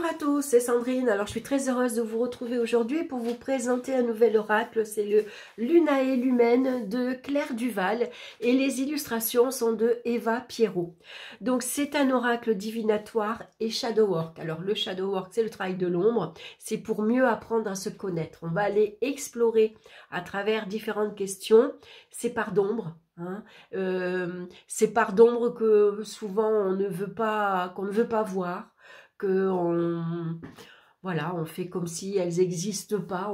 Bonjour à tous, c'est Sandrine. Alors je suis très heureuse de vous retrouver aujourd'hui pour vous présenter un nouvel oracle. C'est le Lunae Lumen de Claire Duval et les illustrations sont de Eva Pierrot. Donc c'est un oracle divinatoire et shadow work. Alors le shadow work, c'est le travail de l'ombre, c'est pour mieux apprendre à se connaître. On va aller explorer à travers différentes questions. C'est par d'ombre. C'est par d'ombre que souvent on ne veut pas, qu'on ne veut pas voir. Voilà, on fait comme si elles n'existent pas.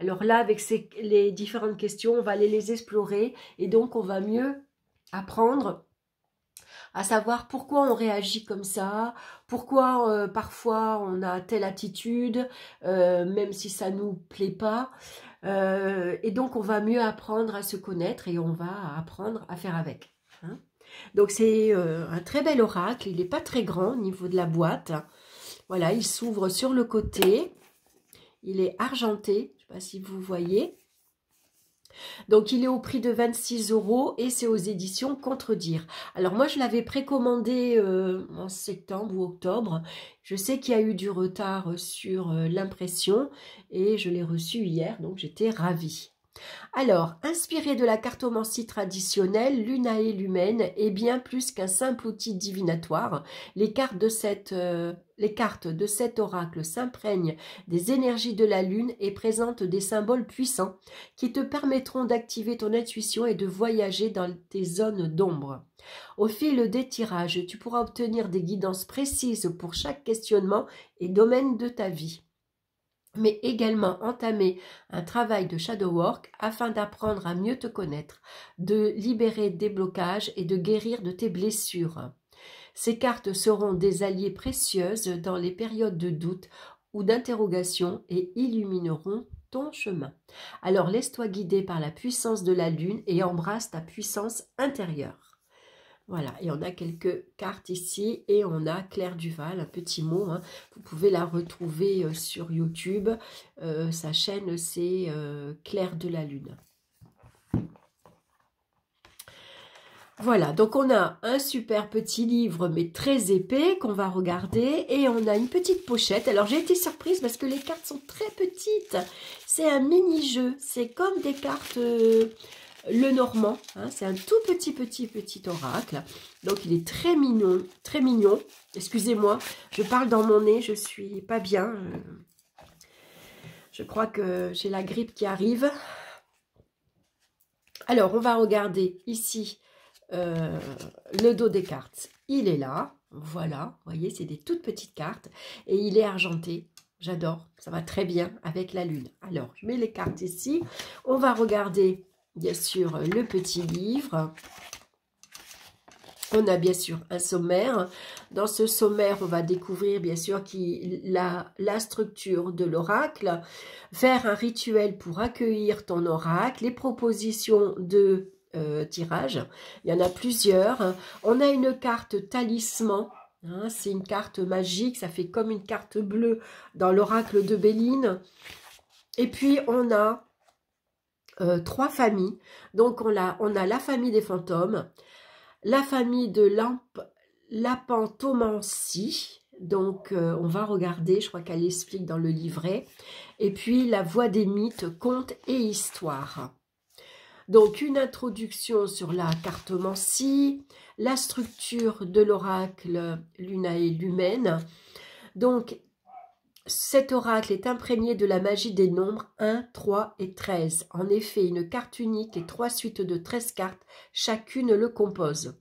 Alors là, avec les différentes questions, on va aller les explorer et donc on va mieux apprendre à savoir pourquoi on réagit comme ça, pourquoi parfois on a telle attitude, même si ça ne nous plaît pas. Et donc on va mieux apprendre à se connaître et on va apprendre à faire avec. Donc c'est un très bel oracle, il n'est pas très grand au niveau de la boîte. Voilà, il s'ouvre sur le côté, il est argenté, je ne sais pas si vous voyez. Donc il est au prix de 26 € et c'est aux éditions Contredire. Alors moi je l'avais précommandé en septembre ou octobre. Je sais qu'il y a eu du retard sur l'impression et je l'ai reçu hier, donc j'étais ravie. Alors, inspiré de la cartomancie traditionnelle, Lunae Lumen est bien plus qu'un simple outil divinatoire. Les cartes de cet oracle s'imprègnent des énergies de la lune et présentent des symboles puissants qui te permettront d'activer ton intuition et de voyager dans tes zones d'ombre. Au fil des tirages, tu pourras obtenir des guidances précises pour chaque questionnement et domaine de ta vie, mais également entamer un travail de shadow work afin d'apprendre à mieux te connaître, de libérer des blocages et de guérir de tes blessures. Ces cartes seront des alliées précieuses dans les périodes de doute ou d'interrogation et illumineront ton chemin. Alors laisse-toi guider par la puissance de la lune et embrasse ta puissance intérieure. Voilà, et on a quelques cartes ici, et on a Claire Duval, un petit mot, vous pouvez la retrouver sur YouTube, sa chaîne c'est Claire de la Lune. Voilà, donc on a un super petit livre, mais très épais, qu'on va regarder, et on a une petite pochette. Alors j'ai été surprise parce que les cartes sont très petites, c'est un mini-jeu, c'est comme des cartes... Le Normand, c'est un tout petit oracle. Donc il est très mignon, très mignon. Excusez-moi, je parle dans mon nez, je suis pas bien. Je crois que j'ai la grippe qui arrive. Alors on va regarder ici le dos des cartes. Il est là, voilà, vous voyez, c'est des toutes petites cartes et il est argenté. J'adore, ça va très bien avec la lune. Alors je mets les cartes ici. On va regarder bien sûr le petit livre. On a bien sûr un sommaire. Dans ce sommaire, on va découvrir bien sûr la structure de l'oracle, faire un rituel pour accueillir ton oracle, les propositions de tirage. Il y en a plusieurs. On a une carte talisman. C'est une carte magique, ça fait comme une carte bleue dans l'oracle de Béline. Et puis on a 3 familles. Donc on a la famille des fantômes, la famille de l'apantomancie. Donc on va regarder, je crois qu'elle explique dans le livret. Et puis la voix des mythes, contes et histoires. Donc une introduction sur la cartomancie, la structure de l'oracle Lunae Lumen. Donc cet oracle est imprégné de la magie des nombres 1, 3 et 13. En effet, une carte unique et 3 suites de 13 cartes, chacune le compose.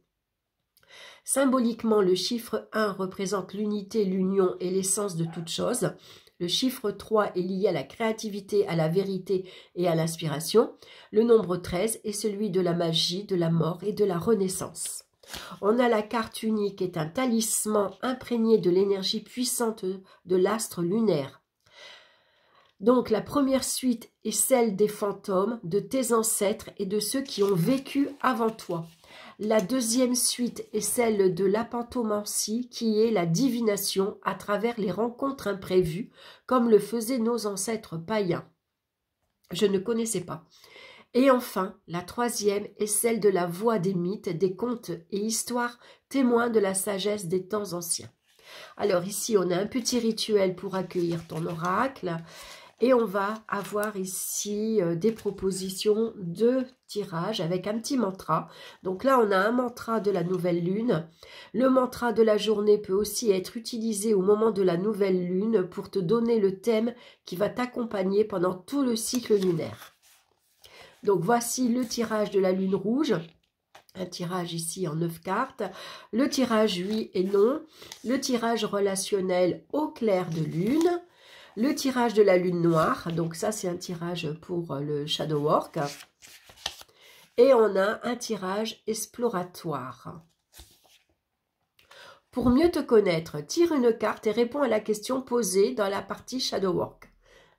Symboliquement, le chiffre 1 représente l'unité, l'union et l'essence de toute chose. Le chiffre 3 est lié à la créativité, à la vérité et à l'inspiration. Le nombre 13 est celui de la magie, de la mort et de la renaissance. On a la carte unique, est un talisman imprégné de l'énergie puissante de l'astre lunaire. Donc la première suite est celle des fantômes, de tes ancêtres et de ceux qui ont vécu avant toi. La deuxième suite est celle de l'apantomancie, qui est la divination à travers les rencontres imprévues, comme le faisaient nos ancêtres païens. Je ne connaissais pas. Et enfin, la troisième est celle de la voix des mythes, des contes et histoires témoins de la sagesse des temps anciens. Alors ici, on a un petit rituel pour accueillir ton oracle. Et on va avoir ici des propositions de tirage avec un petit mantra. Donc là, on a un mantra de la nouvelle lune. Le mantra de la journée peut aussi être utilisé au moment de la nouvelle lune pour te donner le thème qui va t'accompagner pendant tout le cycle lunaire. Donc voici le tirage de la lune rouge. Un tirage ici en 9 cartes. Le tirage oui et non. Le tirage relationnel au clair de lune. Le tirage de la lune noire, donc ça c'est un tirage pour le shadow work. Et on a un tirage exploratoire. Pour mieux te connaître, tire une carte et réponds à la question posée dans la partie shadow work.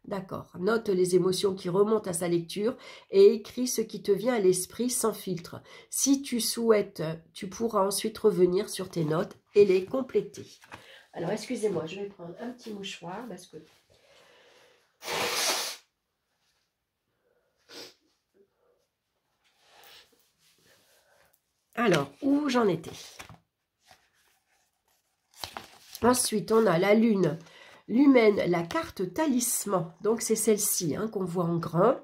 D'accord, note les émotions qui remontent à sa lecture et écris ce qui te vient à l'esprit sans filtre. Si tu souhaites, tu pourras ensuite revenir sur tes notes et les compléter. Alors excusez-moi, je vais prendre un petit mouchoir parce que... Alors, où j'en étais? Ensuite, on a la lune, l'humaine, la carte talisman. Donc, c'est celle-ci qu'on voit en grand.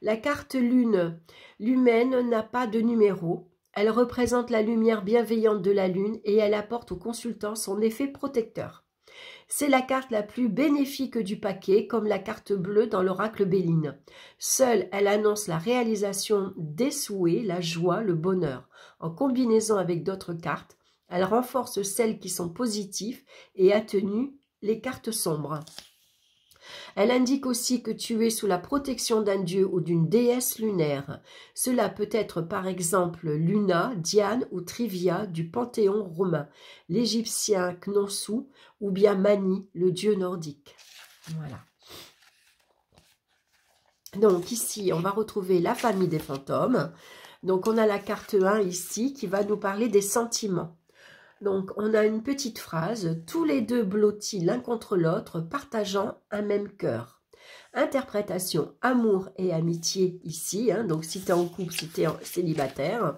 La carte lune, l'humaine n'a pas de numéro. Elle représente la lumière bienveillante de la lune et elle apporte au consultant son effet protecteur. C'est la carte la plus bénéfique du paquet, comme la carte bleue dans l'oracle Béline. Seule, elle annonce la réalisation des souhaits, la joie, le bonheur. En combinaison avec d'autres cartes, elle renforce celles qui sont positives et atténue les cartes sombres. Elle indique aussi que tu es sous la protection d'un dieu ou d'une déesse lunaire. Cela peut être par exemple Luna, Diane ou Trivia du panthéon romain, l'égyptien Khonsu ou bien Mani, le dieu nordique. Voilà. Donc ici, on va retrouver la famille des fantômes. Donc on a la carte 1 ici qui va nous parler des sentiments. Donc, on a une petite phrase, tous les deux blottis l'un contre l'autre, partageant un même cœur. Interprétation, amour et amitié ici, donc si tu es en couple, si tu es célibataire.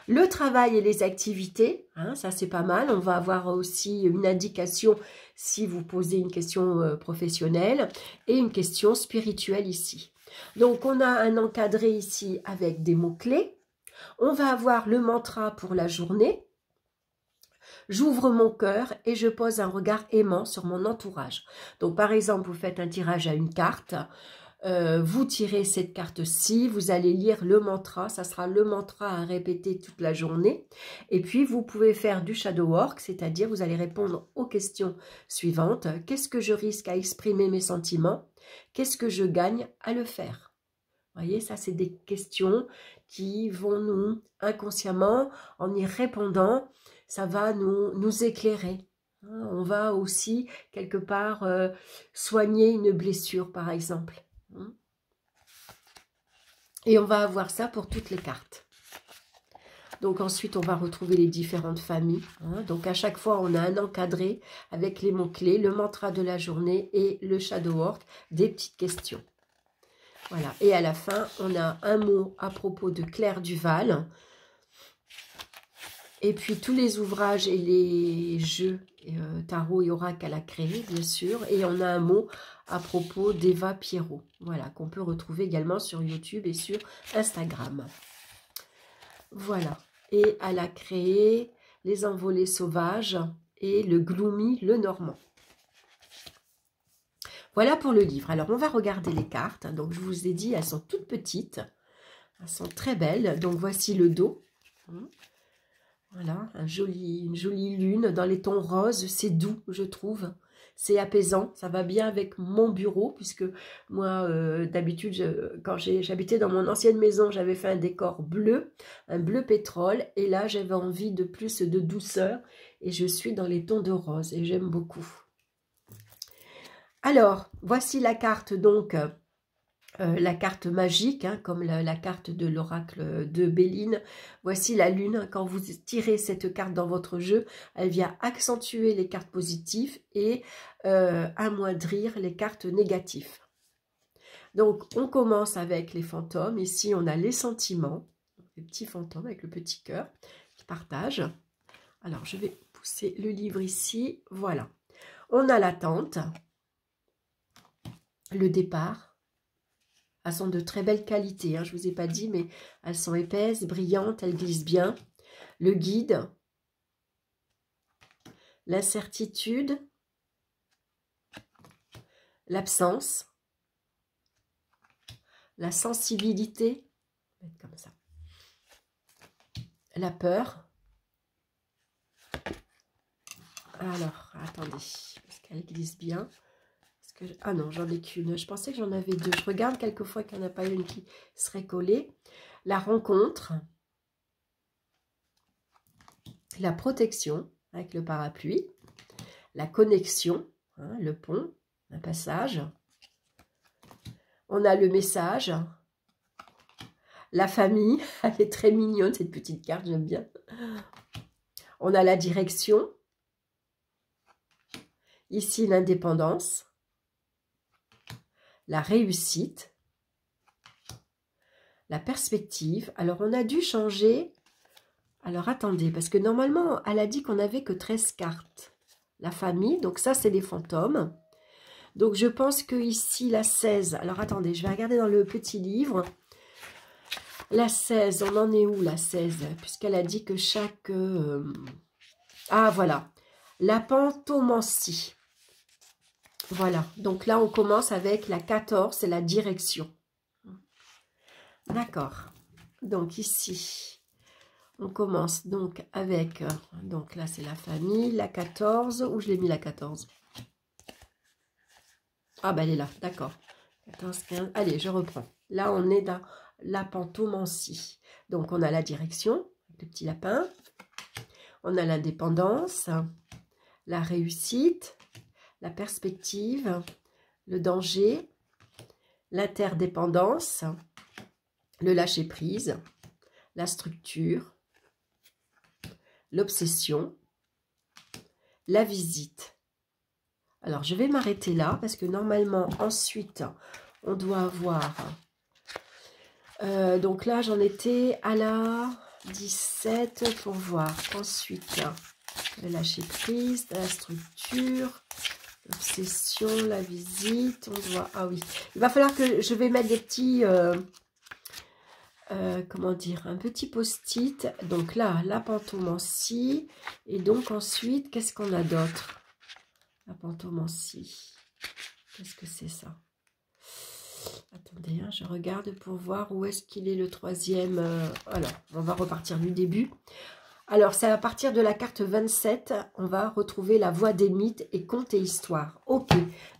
Le travail et les activités, ça c'est pas mal. On va avoir aussi une indication si vous posez une question professionnelle et une question spirituelle ici. Donc, on a un encadré ici avec des mots-clés. On va avoir le mantra pour la journée. J'ouvre mon cœur et je pose un regard aimant sur mon entourage. Donc, par exemple, vous faites un tirage à une carte. Vous tirez cette carte-ci. Vous allez lire le mantra. Ça sera le mantra à répéter toute la journée. Et puis, vous pouvez faire du shadow work, c'est-à-dire vous allez répondre aux questions suivantes. Qu'est-ce que je risque à exprimer mes sentiments? Qu'est-ce que je gagne à le faire? Vous voyez, ça, c'est des questions qui vont nous, inconsciemment, en y répondant, ça va nous éclairer. On va aussi, quelque part, soigner une blessure, par exemple. Et on va avoir ça pour toutes les cartes. Donc ensuite, on va retrouver les différentes familles. Donc à chaque fois, on a un encadré avec les mots-clés, le mantra de la journée et le shadow work, des petites questions. Voilà. Et à la fin, on a un mot à propos de Claire Duval. Et puis tous les ouvrages et les jeux tarot et oracle qu'elle a créés, bien sûr. Et on a un mot à propos d'Eva Pierrot. Voilà, qu'on peut retrouver également sur YouTube et sur Instagram. Voilà. Et elle a créé les envolées sauvages et le Gloomy, le Normand. Voilà pour le livre. Alors, on va regarder les cartes. Donc, je vous ai dit, elles sont toutes petites. Elles sont très belles. Donc, voici le dos. Voilà, une jolie lune dans les tons roses. C'est doux, je trouve. C'est apaisant. Ça va bien avec mon bureau, puisque moi, d'habitude, quand j'habitais dans mon ancienne maison, j'avais fait un décor bleu, un bleu pétrole. Et là, j'avais envie de plus de douceur. Et je suis dans les tons de rose. Et j'aime beaucoup. Alors, voici la carte, donc, la carte magique, comme la carte de l'oracle de Béline. Voici la lune. Quand vous tirez cette carte dans votre jeu, elle vient accentuer les cartes positives et amoindrir les cartes négatives. Donc, on commence avec les fantômes. Ici, on a les sentiments. Les petits fantômes avec le petit cœur qui partagent. Alors, je vais pousser le livre ici. Voilà. On a l'attente, le départ. Elles sont de très belle qualité, hein, je ne vous ai pas dit, mais elles sont épaisses, brillantes, elles glissent bien. Le guide, l'incertitude, l'absence, la sensibilité, comme ça, la peur. Alors, attendez, parce qu'elle glisse bien. Ah non, j'en ai qu'une. Je pensais que j'en avais deux. Je regarde quelquefois qu'il n'y en a pas une qui serait collée. La rencontre. La protection avec le parapluie. La connexion, hein, le pont, un passage. On a le message. La famille. Elle est très mignonne, cette petite carte, j'aime bien. On a la direction. Ici, l'indépendance. La réussite, la perspective. Alors, on a dû changer. Alors, attendez, parce que normalement, elle a dit qu'on n'avait que 13 cartes. La famille, donc ça, c'est les fantômes. Donc, je pense que ici, la 16. Alors, attendez, je vais regarder dans le petit livre. La 16, on en est où, la 16? Puisqu'elle a dit que chaque... Ah, voilà. La pantomancie. Voilà, donc là on commence avec la 14, c'est la direction. D'accord, donc ici, on commence donc avec, donc là c'est la famille, la 14, où je l'ai mis la 14? Ah ben elle est là, d'accord. 14, 15, allez je reprends. Là on est dans la pantomancie. Donc on a la direction, le petit lapin, on a l'indépendance, la réussite, la perspective, le danger, l'interdépendance, le lâcher-prise, la structure, l'obsession, la visite. Alors, je vais m'arrêter là parce que normalement, ensuite, on doit avoir... donc là, j'en étais à la 17 pour voir. Ensuite, le lâcher-prise, la structure... L'obsession, la visite, on doit... Ah oui, il va falloir que je vais mettre des petits... comment dire, un petit post-it. Donc là, la pantomancie. Et donc ensuite, qu'est-ce qu'on a d'autre? La pantomancie. Qu'est-ce que c'est ça? Attendez, hein, je regarde pour voir où est-ce qu'il est le troisième. Alors, on va repartir du début. Alors, c'est à partir de la carte 27, on va retrouver la voie des mythes et contes et histoires. Ok,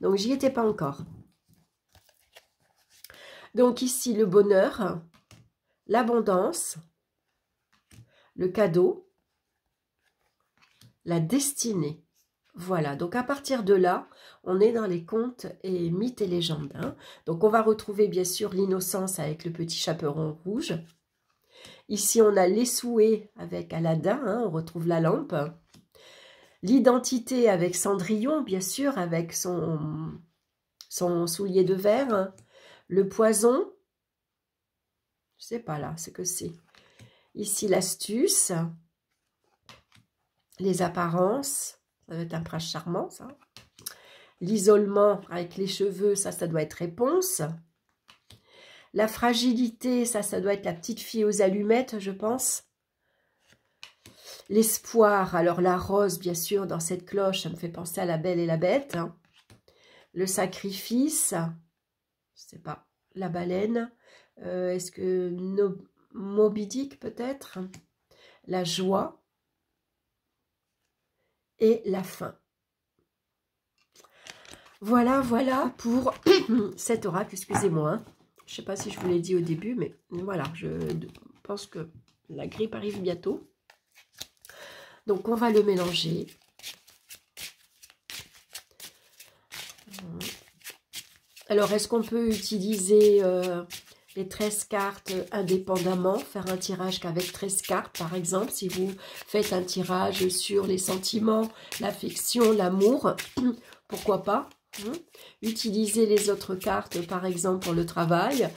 donc j'y étais pas encore. Donc ici, le bonheur, l'abondance, le cadeau, la destinée. Voilà, donc à partir de là, on est dans les contes et mythes et légendes. Hein. Donc on va retrouver bien sûr l'innocence avec le petit chaperon rouge. Ici, on a les souhaits avec Aladdin, hein, on retrouve la lampe. L'identité avec Cendrillon, bien sûr, avec son soulier de verre. Le poison, je ne sais pas là ce que c'est. Ici, l'astuce. Les apparences, ça doit être un prince charmant, ça. L'isolement avec les cheveux, ça doit être réponse. La fragilité, ça doit être la petite fille aux allumettes, je pense. L'espoir, alors la rose, bien sûr, dans cette cloche, ça me fait penser à la Belle et la Bête. Hein. Le sacrifice, je ne sais pas, la baleine. Est-ce que Moby Dick, peut-être? La joie et la fin. Voilà, voilà pour cet oracle, excusez-moi. Hein. Je ne sais pas si je vous l'ai dit au début, mais voilà, je pense que la grippe arrive bientôt. Donc, on va le mélanger. Alors, est-ce qu'on peut utiliser les 13 cartes indépendamment, faire un tirage qu'avec 13 cartes, par exemple, si vous faites un tirage sur les sentiments, l'affection, l'amour, pourquoi pas? Utiliser les autres cartes, par exemple, pour le travail.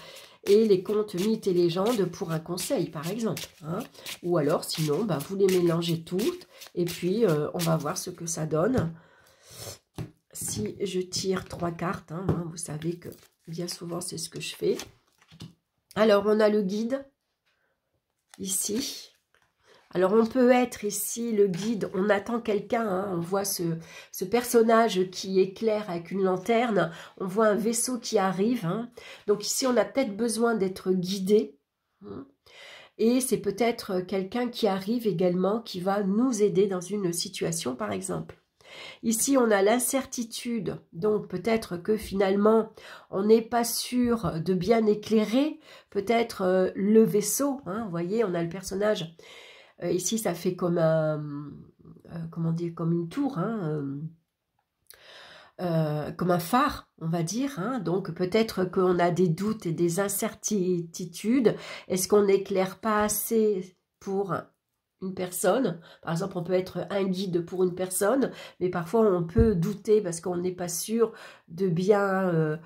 et les contes, mythes et légendes pour un conseil, par exemple. Hein. Ou alors, sinon, bah, vous les mélangez toutes et puis on va voir ce que ça donne. Si je tire 3 cartes, hein, vous savez que bien souvent, c'est ce que je fais. Alors, on a le guide, ici. Alors, on peut être ici le guide, on attend quelqu'un, hein, on voit ce personnage qui éclaire avec une lanterne, on voit un vaisseau qui arrive. Hein. Donc, ici, on a peut-être besoin d'être guidé. Hein, et c'est peut-être quelqu'un qui arrive également, qui va nous aider dans une situation, par exemple. Ici, on a l'incertitude, donc peut-être que finalement, on n'est pas sûr de bien éclairer, peut-être le vaisseau, hein, vous voyez, on a le personnage, ici ça fait comme un, comment dire, comme une tour, hein, comme un phare, on va dire, hein, donc peut-être qu'on a des doutes et des incertitudes, est-ce qu'on n'éclaire pas assez pour une personne, par exemple on peut être un guide pour une personne, mais parfois on peut douter parce qu'on n'est pas sûr de bien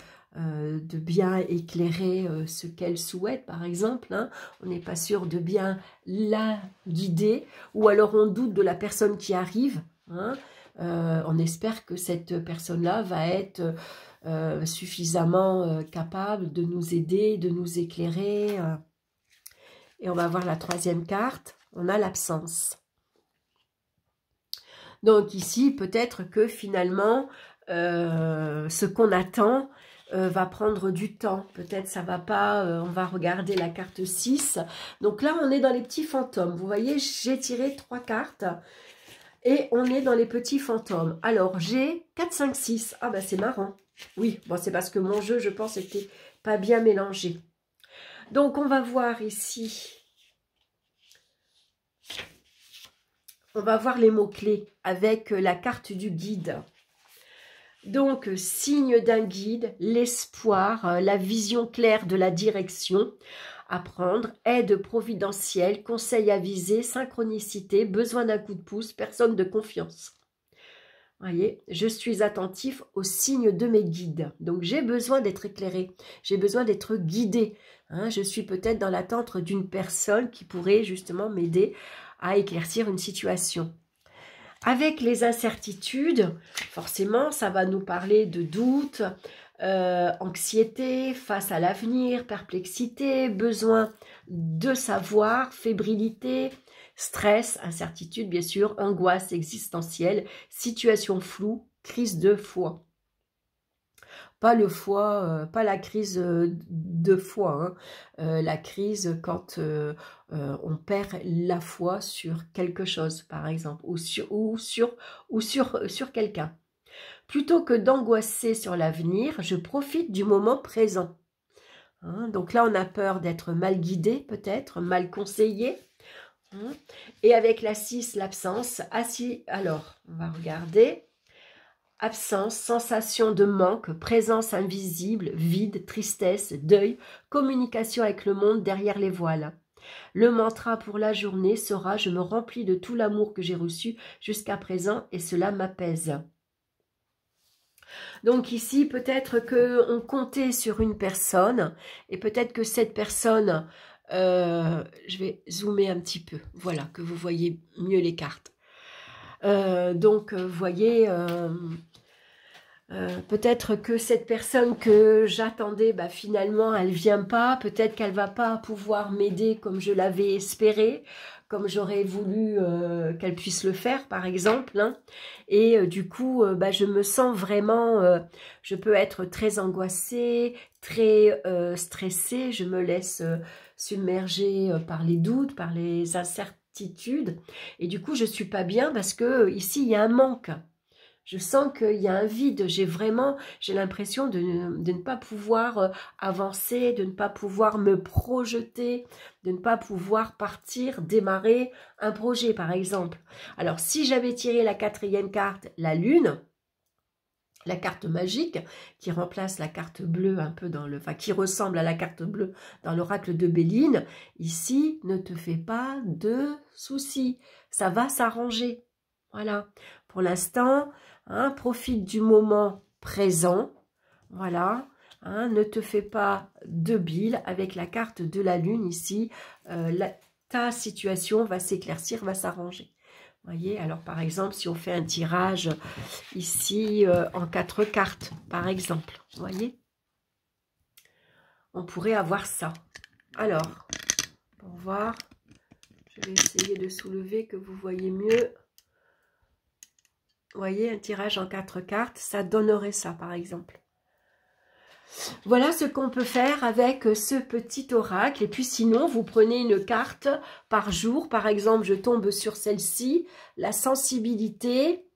éclairer ce qu'elle souhaite, par exemple, hein. On n'est pas sûr de bien la guider, ou alors on doute de la personne qui arrive, hein. On espère que cette personne-là va être suffisamment capable de nous aider, de nous éclairer. Et on va voir la troisième carte. On a l'absence. Donc ici, peut-être que finalement, ce qu'on attend va prendre du temps. Peut-être ça va pas, on va regarder la carte 6. Donc là, on est dans les petits fantômes. Vous voyez, j'ai tiré 3 cartes et on est dans les petits fantômes. Alors, j'ai 4, 5, 6. Ah, bah c'est marrant. Oui, bon, c'est parce que mon jeu, je pense, était pas bien mélangé. Donc, on va voir ici... On va voir les mots-clés avec la carte du guide. Donc, signe d'un guide, l'espoir, la vision claire de la direction à prendre, aide providentielle, conseil avisé, synchronicité, besoin d'un coup de pouce, personne de confiance. Voyez, je suis attentif aux signes de mes guides. Donc, j'ai besoin d'être éclairé, j'ai besoin d'être guidé. Hein, je suis peut-être dans l'attente d'une personne qui pourrait justement m'aider à éclaircir une situation. Avec les incertitudes, forcément, ça va nous parler de doute, anxiété face à l'avenir, perplexité, besoin de savoir, fébrilité, stress, incertitude, bien sûr, angoisse existentielle, situation floue, crise de foi. Pas le foie, pas la crise de foi, hein. La crise quand on perd la foi sur quelque chose, par exemple, ou sur quelqu'un. Plutôt que d'angoisser sur l'avenir, je profite du moment présent. Hein, donc là, on a peur d'être mal guidé, peut-être, mal conseillé. Hein, et avec la 6, l'absence. Alors, on va regarder. Absence, sensation de manque, présence invisible, vide, tristesse, deuil, communication avec le monde derrière les voiles. Le mantra pour la journée sera « Je me remplis de tout l'amour que j'ai reçu jusqu'à présent et cela m'apaise ». Donc ici, peut-être qu'on comptait sur une personne et peut-être que cette personne, je vais zoomer un petit peu, voilà, que vous voyez mieux les cartes. Donc, vous voyez... peut-être que cette personne que j'attendais, bah, finalement, elle ne vient pas. Peut-être qu'elle ne va pas pouvoir m'aider comme je l'avais espéré, comme j'aurais voulu qu'elle puisse le faire, par exemple. Hein. Et du coup, bah, je me sens vraiment... je peux être très angoissée, très stressée. Je me laisse submerger par les doutes, par les incertitudes. Et du coup, je ne suis pas bien parce que ici, il y a un manque. Je sens qu'il y a un vide, j'ai l'impression de ne pas pouvoir avancer, de ne pas pouvoir me projeter, de ne pas pouvoir partir, démarrer un projet par exemple. Alors si j'avais tiré la 4e carte, la lune, la carte magique, qui remplace la carte bleue un peu dans le... Enfin, qui ressemble à la carte bleue dans l'oracle de Béline, ici, ne te fais pas de soucis, ça va s'arranger. Voilà, pour l'instant... Hein, profite du moment présent, voilà, Hein, ne te fais pas de bile avec la carte de la lune ici. Ta situation va s'éclaircir, va s'arranger. Voyez, alors par exemple, si on fait un tirage ici en 4 cartes, par exemple, voyez, on pourrait avoir ça. Alors, pour voir, je vais essayer de soulever que vous voyez mieux. Vous voyez, un tirage en 4 cartes, ça donnerait ça, par exemple. Voilà ce qu'on peut faire avec ce petit oracle. Et puis sinon, vous prenez une carte par jour. Par exemple, je tombe sur celle-ci, la sensibilité.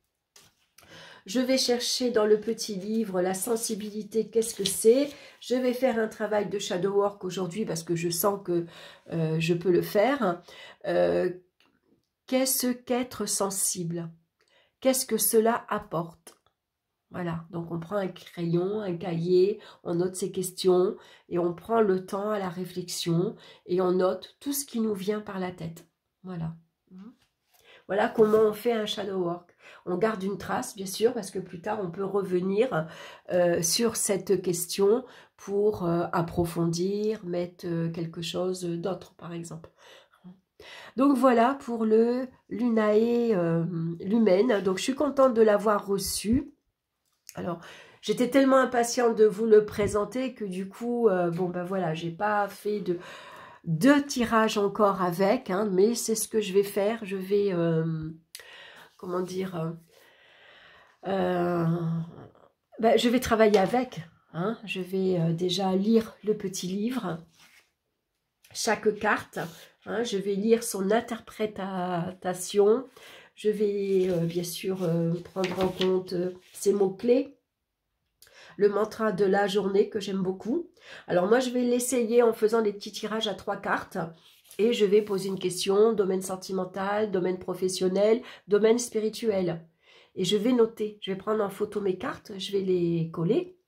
Je vais chercher dans le petit livre la sensibilité, qu'est-ce que c'est? Je vais faire un travail de shadow work aujourd'hui parce que je sens que je peux le faire. Qu'est-ce qu'être sensible? Qu'est-ce que cela apporte? Voilà, donc on prend un crayon, un cahier, on note ses questions et on prend le temps à la réflexion et on note tout ce qui nous vient par la tête. Voilà. Voilà comment on fait un shadow work. On garde une trace, bien sûr, parce que plus tard, on peut revenir sur cette question pour approfondir, mettre quelque chose d'autre, par exemple. Donc voilà pour le Lunae Lumen. Donc je suis contente de l'avoir reçu. Alors, j'étais tellement impatiente de vous le présenter que du coup, bon ben voilà, j'ai pas fait de tirage encore avec, hein, mais c'est ce que je vais faire. Je vais, comment dire, je vais travailler avec. Hein, je vais déjà lire le petit livre, chaque carte. Hein, je vais lire son interprétation. Je vais bien sûr prendre en compte ses mots-clés. Le mantra de la journée que j'aime beaucoup. Alors moi, je vais l'essayer en faisant des petits tirages à 3 cartes. Et je vais poser une question, domaine sentimental, domaine professionnel, domaine spirituel. Et je vais noter, je vais prendre en photo mes cartes, je vais les coller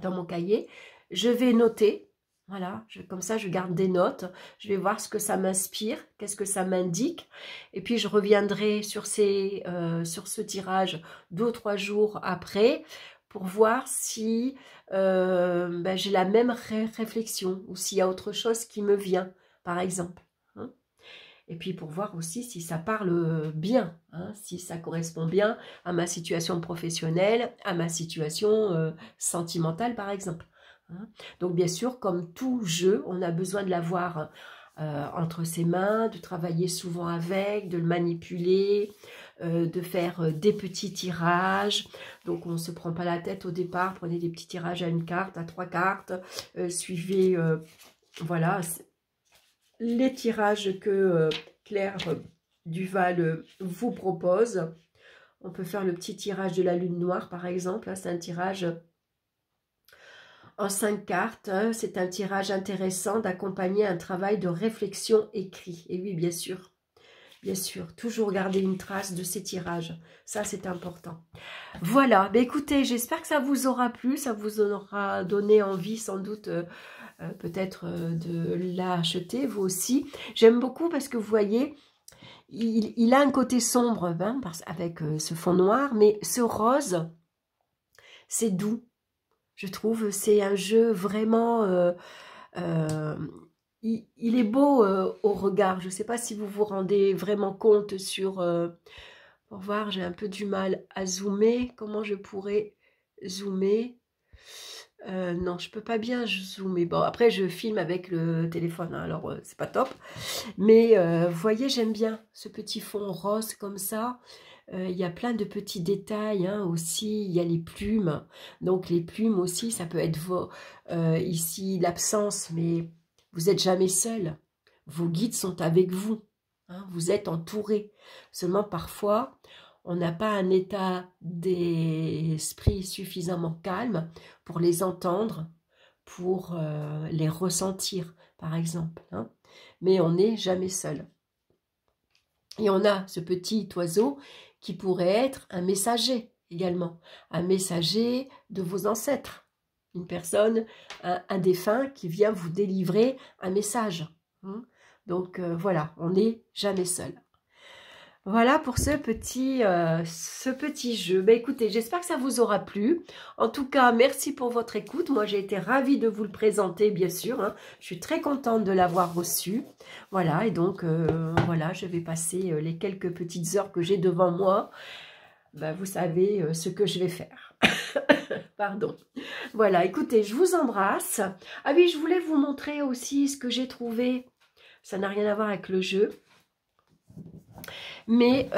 dans mon cahier. Je vais noter, voilà, comme ça je garde des notes. Je vais voir ce que ça m'inspire, qu'est-ce que ça m'indique. Et puis je reviendrai sur ce tirage 2 ou 3 jours après pour voir si j'ai la même réflexion ou s'il y a autre chose qui me vient, par exemple. Hein. Et puis pour voir aussi si ça parle bien, hein, si ça correspond bien à ma situation professionnelle, à ma situation sentimentale, par exemple. Hein. Donc bien sûr, comme tout jeu, on a besoin de l'avoir entre ses mains, de travailler souvent avec, de le manipuler, de faire des petits tirages. Donc on ne se prend pas la tête au départ, prenez des petits tirages à 1 carte, à 3 cartes, suivez voilà les tirages que Claire Duval vous propose. On peut faire le petit tirage de la lune noire par exemple, c'est un tirage en 5 cartes, c'est un tirage intéressant d'accompagner un travail de réflexion écrit. Et oui, bien sûr, toujours garder une trace de ces tirages. Ça, c'est important. Voilà, écoutez, j'espère que ça vous aura plu, ça vous aura donné envie sans doute peut-être de l'acheter, vous aussi. J'aime beaucoup parce que vous voyez, il a un côté sombre hein, avec ce fond noir, mais ce rose, c'est doux. Je trouve c'est un jeu vraiment... il est beau au regard. Je ne sais pas si vous vous rendez vraiment compte sur... pour voir, j'ai un peu du mal à zoomer. Comment je pourrais zoomer non, je peux pas bien zoomer. Bon, après, je filme avec le téléphone, hein, alors c'est pas top. Mais vous voyez, j'aime bien ce petit fond rose comme ça. Il y a plein de petits détails hein, aussi, il y a les plumes, donc les plumes aussi, ça peut être ici l'absence, mais vous n'êtes jamais seul, vos guides sont avec vous, hein, vous êtes entouré, seulement parfois on n'a pas un état d'esprit suffisamment calme pour les entendre, pour les ressentir par exemple, hein, mais on n'est jamais seul. Et on a ce petit oiseau qui pourrait être un messager également, un messager de vos ancêtres, une personne, un défunt qui vient vous délivrer un message. Donc voilà, on n'est jamais seul. Voilà pour ce petit jeu. Ben, écoutez, j'espère que ça vous aura plu. En tout cas, merci pour votre écoute. Moi, j'ai été ravie de vous le présenter, bien sûr. Hein. Je suis très contente de l'avoir reçu. Voilà, et donc, voilà, je vais passer les quelques petites heures que j'ai devant moi. Ben, vous savez ce que je vais faire. Pardon. Voilà, écoutez, je vous embrasse. Ah oui, je voulais vous montrer aussi ce que j'ai trouvé. Ça n'a rien à voir avec le jeu. Mais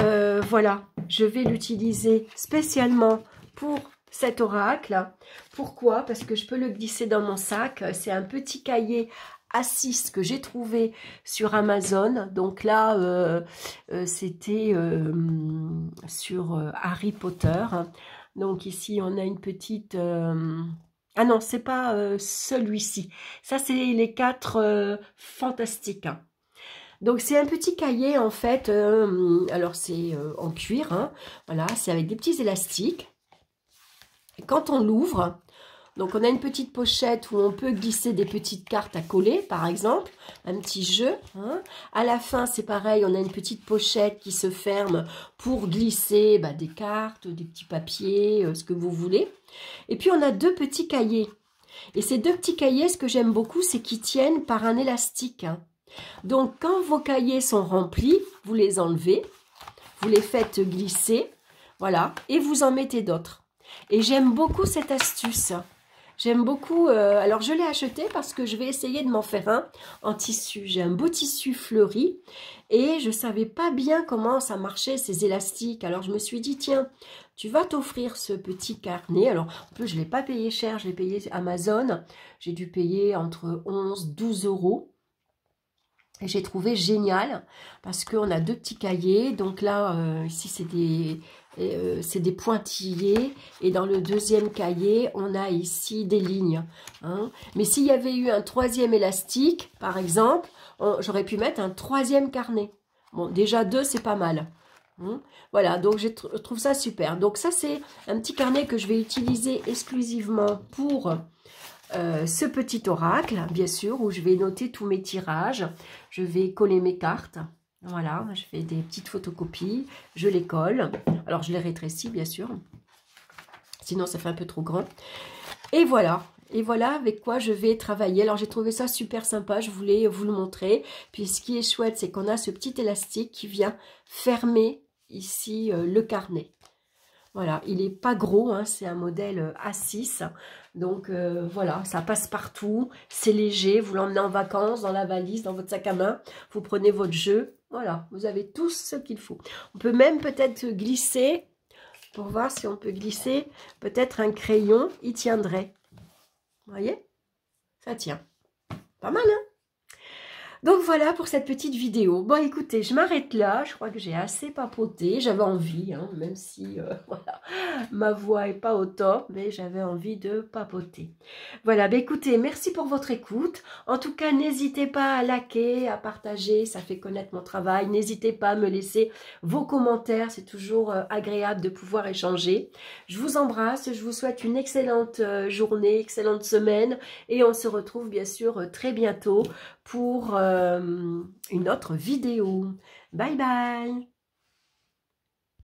voilà, je vais l'utiliser spécialement pour cet oracle. Pourquoi? Parce que je peux le glisser dans mon sac. C'est un petit cahier A6 que j'ai trouvé sur Amazon. Donc là, c'était sur Harry Potter. Donc ici, on a une petite... Ah non, c'est pas celui-ci. Ça, c'est les 4 fantastiques. Donc c'est un petit cahier en fait, alors c'est en cuir, hein, voilà, c'est avec des petits élastiques. Et quand on l'ouvre, donc on a une petite pochette où on peut glisser des petites cartes à coller par exemple, un petit jeu. Hein. À la fin c'est pareil, on a une petite pochette qui se ferme pour glisser des cartes, des petits papiers, ce que vous voulez. Et puis on a 2 petits cahiers. Et ces 2 petits cahiers, ce que j'aime beaucoup, c'est qu'ils tiennent par un élastique. Hein. Donc, quand vos cahiers sont remplis, vous les enlevez, vous les faites glisser, voilà, et vous en mettez d'autres. Et j'aime beaucoup cette astuce. J'aime beaucoup, alors je l'ai acheté parce que je vais essayer de m'en faire un en tissu. J'ai un beau tissu fleuri et je ne savais pas bien comment ça marchait ces élastiques. Alors je me suis dit, tiens, tu vas t'offrir ce petit carnet. Alors en plus je ne l'ai pas payé cher, je l'ai payé Amazon. J'ai dû payer entre 11 et 12 euros. Et j'ai trouvé génial parce qu'on a 2 petits cahiers. Donc là, ici, c'est des pointillés. Et dans le 2e cahier, on a ici des lignes. Hein. Mais s'il y avait eu un 3e élastique, par exemple, j'aurais pu mettre un 3e carnet. Bon, déjà 2, c'est pas mal. Hein. Voilà, donc je trouve ça super. Donc ça, c'est un petit carnet que je vais utiliser exclusivement pour... ce petit oracle, bien sûr, où je vais noter tous mes tirages. Je vais coller mes cartes. Voilà, je fais des petites photocopies. Je les colle. Alors, je les rétrécis, bien sûr. Sinon, ça fait un peu trop grand. Et voilà. Et voilà avec quoi je vais travailler. Alors, j'ai trouvé ça super sympa. Je voulais vous le montrer. Puis, ce qui est chouette, c'est qu'on a ce petit élastique qui vient fermer ici le carnet. Voilà, il n'est pas gros, hein, c'est un modèle A6. Donc voilà, ça passe partout, c'est léger, vous l'emmenez en vacances, dans la valise, dans votre sac à main, vous prenez votre jeu, voilà, vous avez tout ce qu'il faut. On peut même peut-être glisser, pour voir si on peut glisser, peut-être un crayon, il tiendrait. Vous voyez? Ça tient. Pas mal, hein? Donc voilà pour cette petite vidéo. Bon écoutez, je m'arrête là, je crois que j'ai assez papoté, j'avais envie, hein, même si voilà, ma voix n'est pas au top, mais j'avais envie de papoter. Voilà, ben écoutez, merci pour votre écoute. En tout cas, n'hésitez pas à liker, à partager, ça fait connaître mon travail. N'hésitez pas à me laisser vos commentaires, c'est toujours agréable de pouvoir échanger. Je vous embrasse, je vous souhaite une excellente journée, excellente semaine, et on se retrouve bien sûr très bientôt pour une autre vidéo. Bye bye!